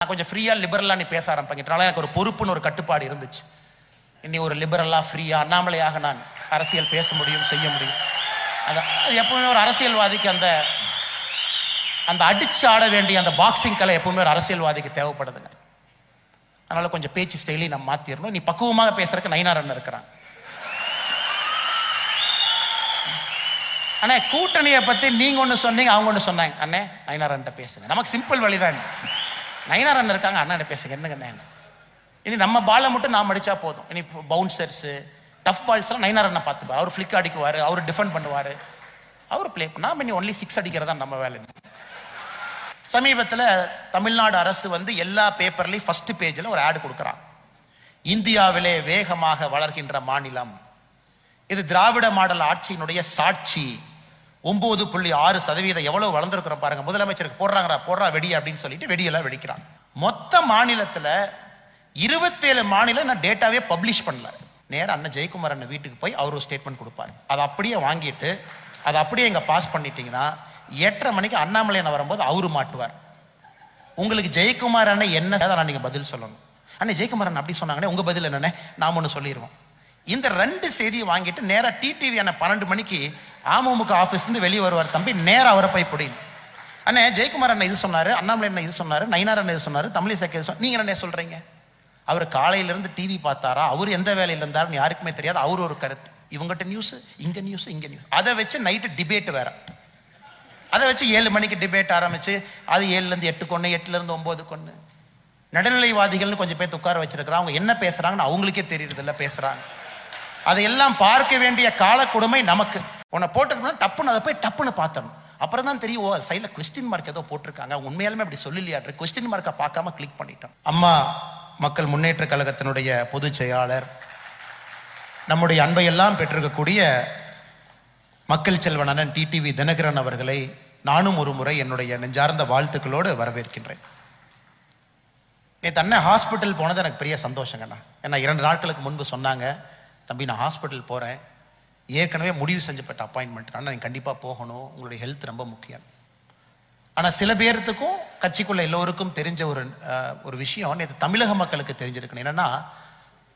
நான் கொஞ்சம் ஃப்ரீயா லிபரலா நீ பேச ஆரம்பிக்கிறனால எனக்கு ஒரு பொறுப்புன்னு ஒரு கட்டுப்பாடு இருந்துச்சு. இனி ஒரு லிபரலா ஃப்ரீயா அண்ணாமலையாக நான் அரசியல் பேச முடியும், செய்ய முடியும். அது எப்பவுமே ஒரு அரசியல்வாதிக்கு அந்த அந்த அடிச்சு ஆட வேண்டிய அந்த பாக்ஸிங் கலை எப்பவுமே ஒரு அரசியல்வாதிக்கு தேவைப்படுதுங்க. அதனால கொஞ்சம் பேச்சு ஸ்டைலையும் நம்ம மாத்திரணும். நீ பக்குவமாக பேசுறதுக்கு நயினார் அண்ணன் இருக்கிறான். அண்ணே கூட்டணியை பத்தி நீங்க ஒண்ணு சொன்னீங்க, அவங்க ஒண்ணு சொன்னாங்க. அண்ணே நயினார் அண்ணன் பேசுங்க, நமக்கு சிம்பிள் வழிதான். நயினார் அண்ணன் இருக்காங்க, அண்ணன் பேசுங்க. என்னங்க இனி நம்ம பாலை மட்டும் நாம் அடிச்சா போதும். இனி பவுன்சர்ஸ் டஃப் பால்ஸ் எல்லாம் நயினார் அண்ணன் பார்த்துப்பாரு. அவர் ஃபிளிக் அடிக்குவாரு, அவர் டிஃபெண்ட் பண்ணுவாரு, அவர் பிளே பண்ணா இனி ஒன்லி 6 அடிக்கிறதா நம்ம வேலை. சமீபத்தில் தமிழ்நாடு அரசு எல்லா பேப்பர்லையும் ஃபர்ஸ்ட் பேஜில் ஒரு ஆடு கொடுக்குறான். இந்தியாவிலே வேகமாக வளர்கின்ற மாநிலம் இது, திராவிட மாடல் ஆட்சியினுடைய சாட்சி. 9.6% எவ்வளவு வளர்ந்துருக்கிறோம் பாருங்க. முதலமைச்சருக்கு போடுறா வெடி அப்படின்னு சொல்லிட்டு வெடியெல்லாம் வெடிக்கிறான். மொத்த மாநிலத்துல 27 மாநிலம் நான் டேட்டாவே பப்ளிஷ் பண்ணல. நேரம் அண்ணன் ஜெயக்குமார் அண்ணன் வீட்டுக்கு போய் அவர் ஒரு ஸ்டேட்மெண்ட் கொடுப்பாரு. அதை அப்படியே வாங்கிட்டு அதை அப்படியே இங்க பாஸ் பண்ணிட்டீங்கன்னா 8:30 மணிக்கு அண்ணாமலை வரும்போது அவரு மாட்டுவார். உங்களுக்கு ஜெயக்குமார் அண்ணன் என்ன நீங்க பதில் சொல்லணும். அண்ணன் ஜெயக்குமார் அண்ணன் அப்படி சொன்னாங்கன்னே உங்க பதில் என்னன்னு நாம ஒண்ணு சொல்லிடுவோம். இந்த 2 செய்தியை வாங்கிட்டு நேரா டிடிவி அண்ணன் 12 மணிக்கு அமமுக ஆபீஸ் இருந்து வெளியே வருவார். தம்பி நேரா அவரை போய் பிடி. அண்ணே ஜெயக்குமார் அண்ணன் இது சொன்னாரு, அண்ணாமலை அண்ணன் இது சொன்னாரு, நயினார் அண்ணன் இது சொன்னாரு, தமிழிசை நீங்க என்ன சொல்றீங்க? அவர் காலையில இருந்து டிவி பார்த்தாரா, அவர் எந்த வேலையில இருந்தாருன்னு யாருக்குமே தெரியாது. அவர் ஒரு கருத்து, இவங்ககிட்ட நியூஸ், இங்க நியூஸ், இங்க நியூஸ். அதை வச்சு நைட்டு டிபேட் வேற. அதை வச்சு 7 மணிக்கு டிபேட் ஆரம்பிச்சு அது 7ல இருந்து 8 கொண்டு 8ல இருந்து 9 கொண்டு. நடுநிலைவாதிகள்னு கொஞ்சம் பேர் உட்கார வச்சிருக்கிறாங்க. அவங்க என்ன பேசுறாங்கன்னு அவங்களுக்கே தெரியுது இல்ல பேசுறாங்க. அதையெல்லாம் பார்க்க வேண்டிய கால கொடுமை நமக்கு. உன்னை போட்டுருக்கா டப்புன்னு அதை போய் டப்புன்னு பார்த்தணும். அப்புறம் தான் தெரியும் ஓ சைடில் கொஸ்டின் மார்க் ஏதோ போட்டிருக்காங்க, உண்மையாலுமே அப்படி சொல்லலையா. கொஸ்டின் மார்க்கை பார்க்காம கிளிக் பண்ணிட்டோம். அம்மா மக்கள் முன்னேற்ற கழகத்தினுடைய பொதுச் செயலாளர், நம்முடைய அன்பையெல்லாம் பெற்றிருக்கக்கூடிய மக்கள் செல்வன் அண்ணன் டிடிவி தினகரன் அவர்களை நானும் ஒரு முறை என்னுடைய நெஞ்சார்ந்த வாழ்த்துக்களோடு வரவேற்கின்றேன். நேற்று அண்ணன் ஹாஸ்பிட்டல் போனது எனக்கு பெரிய சந்தோஷங்கண்ணா. ஏன்னா 2 நாட்களுக்கு முன்பு சொன்னாங்க, தம்பி நான் ஹாஸ்பிட்டல் போகிறேன், ஏற்கனவே முடிவு செஞ்சப்பட்ட அப்பாயின்மெண்ட், ஆனால் நீங்கள் கண்டிப்பாக போகணும், உங்களுடைய ஹெல்த் ரொம்ப முக்கியம். ஆனால் சில பேர்த்துக்கும் கட்சிக்குள்ள எல்லோருக்கும் தெரிஞ்ச ஒரு விஷயம் நேற்று தமிழக மக்களுக்கு தெரிஞ்சிருக்கணும். என்னன்னா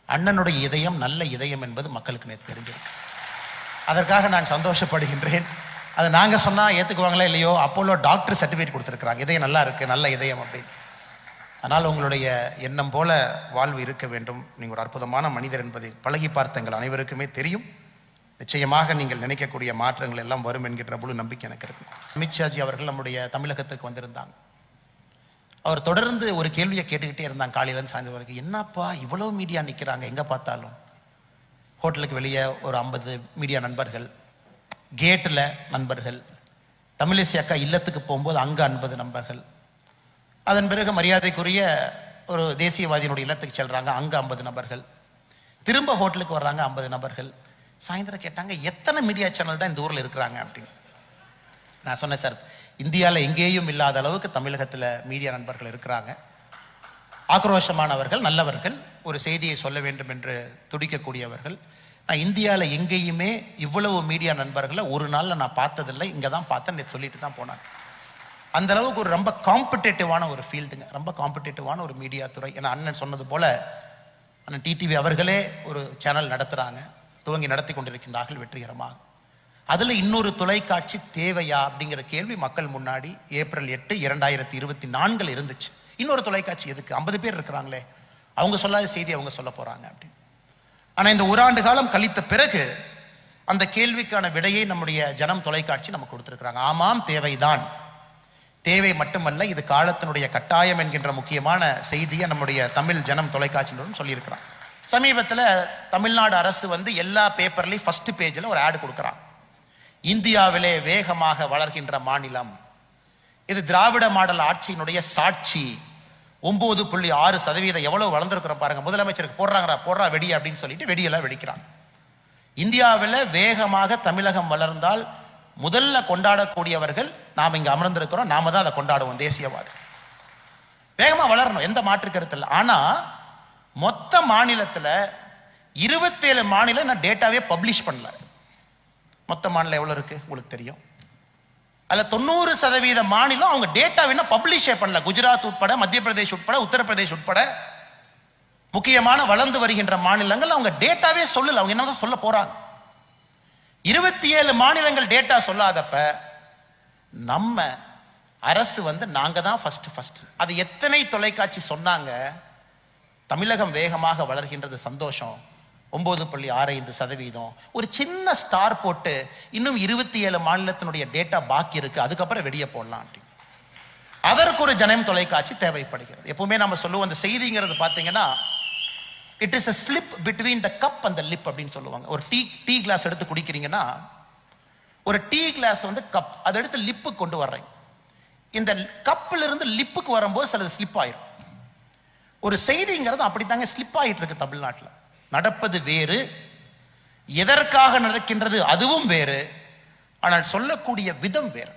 அண்ணனுடைய இதயம் நல்ல இதயம் என்பது மக்களுக்கு நேற்று தெரிஞ்சிருக்கு. அதற்காக நான் சந்தோஷப்படுகின்றேன். அதை நாங்கள் சொன்னால் ஏற்றுக்குவாங்களா இல்லையோ, அப்போலோ டாக்டர் சர்டிஃபிகேட் கொடுத்துருக்குறாங்க, இதயம் நல்லா இருக்கு, நல்ல இதயம் அப்படின்னு. ஆனால் உங்களுடைய எண்ணம் போல வாழ்வு இருக்க வேண்டும். நீங்கள் ஒரு அற்புதமான மனிதர் என்பதை பழகி பார்த்த எங்கள் அனைவருக்குமே தெரியும். நிச்சயமாக நீங்கள் நினைக்கக்கூடிய மாற்றங்கள் எல்லாம் வரும் என்கின்ற முழு நம்பிக்கை எனக்கு இருக்கு. அமித்ஷாஜி அவர்கள் நம்முடைய தமிழகத்துக்கு வந்திருந்தாங்க. அவர் தொடர்ந்து ஒரு கேள்வியை கேட்டுக்கிட்டே இருந்தாங்க காலையிலேருந்து சாயந்தரம் வரைக்கும். என்னப்பா இவ்வளவு மீடியா நிற்கிறாங்க, எங்கே பார்த்தாலும் ஹோட்டலுக்கு வெளியே ஒரு 50 மீடியா நண்பர்கள், கேட்டில் நண்பர்கள், தமிழிசை அக்கா இல்லத்துக்கு போகும்போது அங்கே 50 நண்பர்கள், அதன் பிறகு மரியாதைக்குரிய ஒரு தேசியவாதியினுடைய இல்லத்துக்கு செல்றாங்க, அங்க 50 நபர்கள், திரும்ப ஹோட்டலுக்கு வர்றாங்க 50 நபர்கள். சாயந்தரம் கேட்டாங்க எத்தனை மீடியா சேனல் தான் இந்த ஊரில் இருக்கிறாங்க அப்படின்னு. நான் சொன்னேன் சார், இந்தியாவில் எங்கேயும் இல்லாத அளவுக்கு தமிழகத்தில் மீடியா நண்பர்கள் இருக்கிறாங்க. ஆக்ரோஷமானவர்கள், நல்லவர்கள், ஒரு செய்தியை சொல்ல வேண்டும் என்று துடிக்கக்கூடியவர்கள். நான் இந்தியாவில் எங்கேயுமே இவ்வளவு மீடியா நண்பர்களை ஒரு நாளில் நான் பார்த்ததில்லை, இங்கே தான் பார்த்தேன் சொல்லிட்டு தான் போனாங்க. அந்த அளவுக்கு ஒரு ரொம்ப காம்படிட்டிவான ஒரு ஃபீல்டுங்க, ரொம்ப காம்படிட்டிவான ஒரு மீடியா துறை. ஏன்னா அண்ணன் சொன்னது போல அண்ணன் டிடிவி அவர்களே ஒரு சேனல் நடத்துறாங்க, துவங்கி நடத்தி கொண்டிருக்கின்றார்கள் வெற்றிகரமாக. அதுல இன்னொரு தொலைக்காட்சி தேவையா அப்படிங்கிற கேள்வி மக்கள் முன்னாடி ஏப்ரல் 8, 2024 இருந்துச்சு. இன்னொரு தொலைக்காட்சி எதுக்கு, 50 பேர் இருக்கிறாங்களே, அவங்க சொல்லாத செய்தி அவங்க சொல்ல போறாங்க அப்படின்னு. ஆனா இந்த 1 ஆண்டு காலம் கழித்த பிறகு அந்த கேள்விக்கான விடையை நம்முடைய ஜனம் தொலைக்காட்சி நமக்கு கொடுத்திருக்கிறாங்க. ஆமாம் தேவைதான், தேவை மட்டுமல்ல இது காலத்தினுடைய கட்டாயம் என்கின்ற முக்கியமான செய்தியை நம்முடைய தமிழ் ஜனம் தொலைக்காட்சியினரும் சொல்லியிருக்கிறான். சமீபத்தில் தமிழ்நாடு அரசு எல்லா பேப்பர்லையும் ஃபர்ஸ்ட் பேஜில் ஒரு ஆடு கொடுக்குறான். இந்தியாவிலே வேகமாக வளர்கின்ற மாநிலம் இது, திராவிட மாடல் ஆட்சியினுடைய சாட்சி. 9.6% எவ்வளவு வளர்ந்துருக்கிறோம் பாருங்க. முதலமைச்சருக்கு போடுறா வெடி அப்படின்னு சொல்லிட்டு வெடியெல்லாம் வெடிக்கிறான். இந்தியாவில் வேகமாக தமிழகம் வளர்ந்தால் முதல்ல கொண்டாடக்கூடியவர்கள் நாம் இங்க அமர்ந்திருக்கிறோம், நாம தான் அதை கொண்டாடுவோம். தேசியவாதம் வேகமா வளரணும், எந்த மாற்று கருத்து இல்லை. ஆனா மொத்த மாநிலத்துல 27 மாநிலம் நான் டேட்டாவே பப்ளிஷ் பண்ணல. மொத்த மாநிலம் எவ்வளவு இருக்கு உங்களுக்கு தெரியும். அதுல 90% மாநிலம் அவங்க டேட்டா வேணா பப்ளிஷே பண்ணல. குஜராத் உட்பட, மத்திய பிரதேஷ் உட்பட, உத்தரப்பிரதேஷ் உட்பட முக்கியமான வளர்ந்து வருகின்ற மாநிலங்கள் அவங்க டேட்டாவே சொல்லல. அவங்க என்னதான் சொல்ல போறாங்க? 27 மாநிலங்கள் டேட்டா சொல்லாதப்ப நம்ம அரசு நாங்க தான் ஃபர்ஸ்ட். அது எத்தனை தொலைக்காட்சி சொன்னாங்க? தமிழகம் வேகமாக வளர்கின்றது, சந்தோஷம், 9.65%. ஒரு சின்ன ஸ்டார் போட்டு இன்னும் 27 மாநிலத்தினுடைய டேட்டா பாக்கி இருக்கு, அதுக்கப்புறம் வெடிய போடலாம். அதற்கு ஒரு ஜனம் தொலைக்காட்சி தேவைப்படுகிறது. எப்பவுமே நம்ம சொல்லுவோம், அந்த செய்திங்கிறது பாத்தீங்கன்னா it is a slip between the cup and the lip அப்படின்னு சொல்லுவாங்க. ஒரு டீ கிளாஸ் எடுத்து குடிக்கிறீங்கன்னா, ஒரு டீ கிளாஸ் கப், அதை எடுத்து லிப்பு கொண்டு வர்றீங்க. இந்த கப்பில் இருந்து லிப்புக்கு வரும்போது சிலது ஸ்லிப் ஆயிரும். ஒரு செய்திங்கிறது அப்படித்தாங்க ஸ்லிப் ஆயிட்டு இருக்கு தமிழ்நாட்டில். நடப்பது வேறு, எதற்காக நடக்கின்றது அதுவும் வேறு, ஆனால் சொல்லக்கூடிய விதம் வேறு.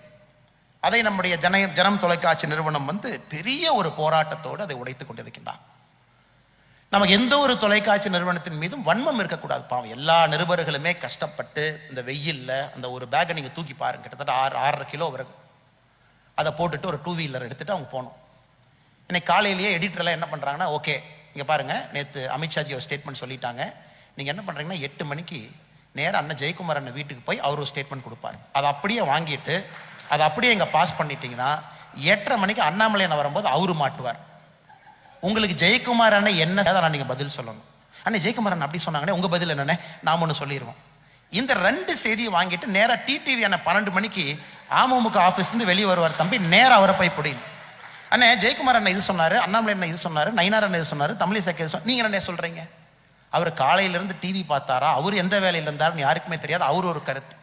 அதை நம்முடைய ஜனம் தொலைக்காட்சி நிறுவனம் பெரிய ஒரு போராட்டத்தோடு அதை உடைத்துக் கொண்டிருக்கின்றார். நமக்கு எந்த ஒரு தொலைக்காட்சி நிறுவனத்தின் மீதும் வன்மம் இருக்கக்கூடாது. பாவம், எல்லா நிருபர்களுமே கஷ்டப்பட்டு இந்த வெயில்ல அந்த ஒரு பேக்கை நீங்க தூக்கி பாருங்க, கிட்டத்தட்ட 6.5 கிலோ வரும். அதை போட்டுட்டு ஒரு 2 வீலர் எடுத்துட்டு அவங்க போனோம். இன்னைக்கு காலையிலேயே எடிட்டர்லாம் என்ன பண்றாங்கன்னா, ஓகே இங்க பாருங்க, நேற்று அமித்ஷாஜி ஒரு ஸ்டேட்மெண்ட் சொல்லிட்டாங்க, நீங்க என்ன பண்றீங்கன்னா 8 மணிக்கு நேரம் அண்ணன் ஜெயக்குமார் அண்ணன் வீட்டுக்கு போய் அவர் ஒரு ஸ்டேட்மெண்ட் கொடுப்பாரு. அதை அப்படியே வாங்கிட்டு அதை அப்படியே இங்க பாஸ் பண்ணிட்டீங்கன்னா 8:30 மணிக்கு அண்ணாமலை அண்ணன் வரும்போது அவரு மாட்டுவார். உங்களுக்கு ஜெயக்குமார் அண்ணன் என்ன நீங்க பதில் சொல்லணும். அண்ணே ஜெயக்குமார் அண்ணன் அப்படி சொன்னாங்கன்னே, உங்க பதில் என்னன்னே நாம ஒன்று சொல்லிடுவோம். இந்த 2 செய்தியை வாங்கிட்டு நேரா டிடிவி அண்ணன் 12 மணிக்கு அமமுக ஆபீஸ்ல இருந்து வெளியே வருவார். தம்பி நேரம் அவரை போய் பிடிங்க. அண்ணே ஜெயக்குமார் அண்ணன் இது சொன்னாரு, அண்ணாமலை அண்ணன் இது சொன்னாரு, நயினார் அண்ணன் இது சொன்னாரு, தமிழிசை நீங்க என்ன சொல்றீங்க? அவர் காலையிலிருந்து டிவி பார்த்தாரா, அவர் எந்த வேலையில் இருந்தாருன்னு யாருக்குமே தெரியாது, அவர் ஒரு கருத்து.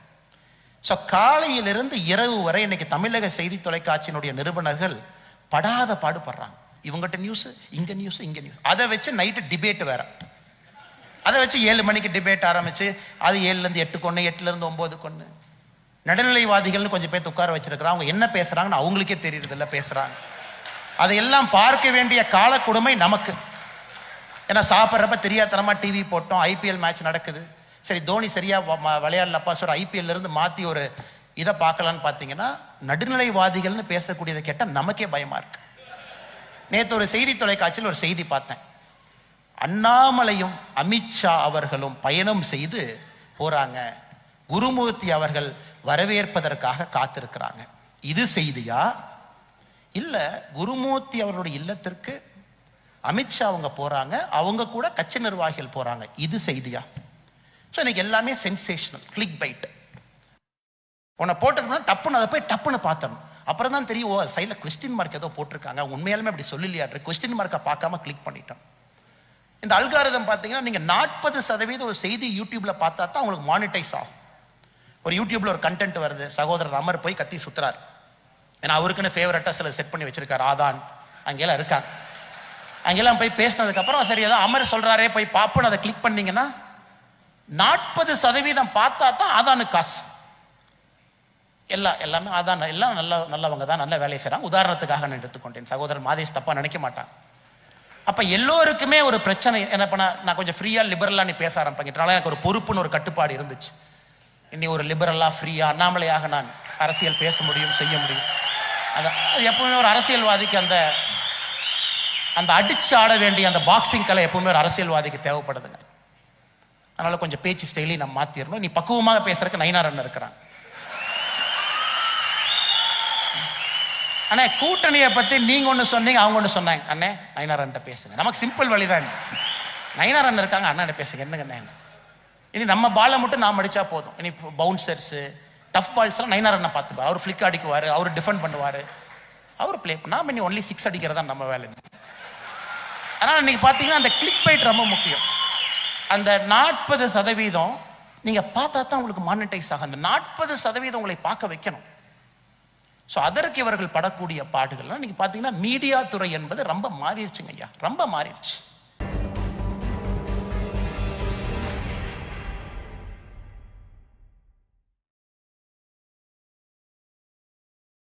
ஸோ காலையிலிருந்து இரவு வரை இன்னைக்கு தமிழக செய்தி தொலைக்காட்சியினுடைய நிருபனர்கள் படாத பாடுபடுறாங்க. இவங்ககிட்ட நியூஸ், இங்க நியூஸ், இங்க நியூஸ். அதை வச்சு நைட்டு டிபேட் வேற, அதை வச்சு 7 மணிக்கு டிபேட் ஆரம்பிச்சு அது 7லேருந்து 8 கொண்டு, 8லேருந்து 9 கொண்டு. நடுநிலைவாதிகள்னு கொஞ்சம் பேர் உட்கார வச்சிருக்கிறாங்க. அவங்க என்ன பேசுறாங்கன்னு அவங்களுக்கே தெரியுறது இல்லை, பேசுறாங்க. அதையெல்லாம் பார்க்க வேண்டிய கால கொடுமை நமக்கு. ஏன்னா சாப்பிட்றப்ப தெரியாதனமா டிவி போட்டோம், ஐபிஎல் மேட்ச் நடக்குது, சரி தோனி சரியா விளையாடலப்பா, சார் ஐபிஎல்ல இருந்து மாத்தி ஒரு இதை பார்க்கலான்னு பார்த்தீங்கன்னா நடுநிலைவாதிகள்னு பேசக்கூடியதை கேட்டால் நமக்கே பயமா இருக்கு. நேற்று ஒரு செய்தி தொலைக்காட்சியில் ஒரு செய்தி பார்த்தேன். அண்ணாமலையும் அமித்ஷா அவர்களும் பயணம் செய்து போறாங்க, குருமூர்த்தி அவர்கள் வரவேற்பதற்காக காத்திருக்கிறாங்க. இது செய்தியா? இல்ல குருமூர்த்தி அவர்களுடைய இல்லத்திற்கு அமித்ஷா அவங்க போறாங்க, அவங்க கூட கட்சி நிர்வாகிகள் போறாங்க, இது செய்தியா? ஸோ இன்னைக்கு எல்லாமே சென்சேஷனல், கிளிக் பைட். உன்னை போட்டிருக்கணும், டப்புன்னு அதை போய் டப்புன்னு பார்த்தணும். அப்புறம் தான் தெரியும், ஓ சைடில் கொஸ்டின் மார்க் ஏதோ போட்டிருக்காங்க, உண்மையாலுமே அப்படி சொல்லலையாட்டு கொஸ்டின் மார்க்கை பார்க்காம கிளிக் பண்ணிட்டோம். இந்த அல்காரிதம் பார்த்தீங்கன்னா நீங்க 40% ஒரு செய்தி யூடியூப்ல பார்த்தா தான் உங்களுக்கு மானிட்டைஸ் ஆகும். ஒரு யூடியூப்ல ஒரு கண்டென்ட் வருது, சகோதரர் அமர் போய் கத்தி சுத்துறாரு, ஏன்னா அவருக்குன்னு ஃபேவரட்டா சில செட் பண்ணி வச்சிருக்காரு, ஆதான் அங்கெல்லாம் இருக்காங்க. அங்கெல்லாம் போய் பேசினதுக்கு அப்புறம் சரி ஏதோ அமர் சொல்றாரே போய் பார்ப்போன்னு அதை கிளிக் பண்ணீங்கன்னா 40% பார்த்தா தான் ஆதானு காசு. எல்லாமே ஆதான், எல்லாம் நல்லவங்க தான், நல்ல வேலையை செய்றாங்க. உதாரணத்துக்காக நான் எடுத்துக்கொண்டேன், சகோதரர் மாதேஷ் தப்பா நினைக்க மாட்டாங்க. அப்ப எல்லோருக்குமே ஒரு பிரச்சனை என்ன பண்ண, நான் கொஞ்சம் ஃப்ரீயா லிபரலா நீ பேச ஆரம்பிக்கிறனால எனக்கு ஒரு பொறுப்புன்னு ஒரு கட்டுப்பாடு இருந்துச்சு. இனி ஒரு லிபரலா ஃப்ரீயா அண்ணாமலையாக நான் அரசியல் பேச முடியும், செய்ய முடியும். அது எப்பவுமே ஒரு அரசியல்வாதிக்கு அந்த அடிச்சு ஆட வேண்டிய அந்த பாக்ஸிங் கலை எப்பவுமே ஒரு அரசியல்வாதிக்கு தேவைப்படுதுங்க. அதனால கொஞ்சம் பேச்சு ஸ்டைலி நம்ம மாத்திரணும். நீ பக்குவமாக பேசுறதுக்கு நயினார் அண்ணன் இருக்கிறான். அண்ணே கூட்டணியை பத்தி நீங்க ஒண்ணு சொன்னீங்க, அவங்க ஒண்ணு சொன்னாங்க. அண்ணே நயினார் அண்ணன் பேசுங்க, நமக்கு சிம்பிள் வழிதான். நயினார் அண்ணன் இருக்காங்க, அண்ணன் பேசுங்க. என்னங்க இனி நம்ம பாலை மட்டும் நாம் அடிச்சா போதும். இனி பவுன்சர்ஸ் டஃப் பால்ஸ் எல்லாம் நயினார் அண்ணன் பார்த்துக்குவார். அவர் ஃபிளிக் அடிக்குவாரு, அவர் டிஃபெண்ட் பண்ணுவாரு, அவர் பிளே பண்ணா. நாம இனி ஒன்லி 6 அடிக்கிறதா நம்ம வேலை. ஆனால் இன்னைக்கு பார்த்தீங்கன்னா அந்த கிளிக் பைட் ரொம்ப முக்கியம். அந்த 40% நீங்க பார்த்தா தான் உங்களுக்கு மானிட்டைஸ் ஆகும். அந்த 40% உங்களை பார்க்க வைக்கணும். ஸோ அதற்கு இவர்கள் படக்கூடிய பாடுகள்லாம் நீங்க பார்த்தீங்கன்னா மீடியா துறை என்பது ரொம்ப மாறிடுச்சுங்க ஐயா, ரொம்ப மாறிடுச்சு.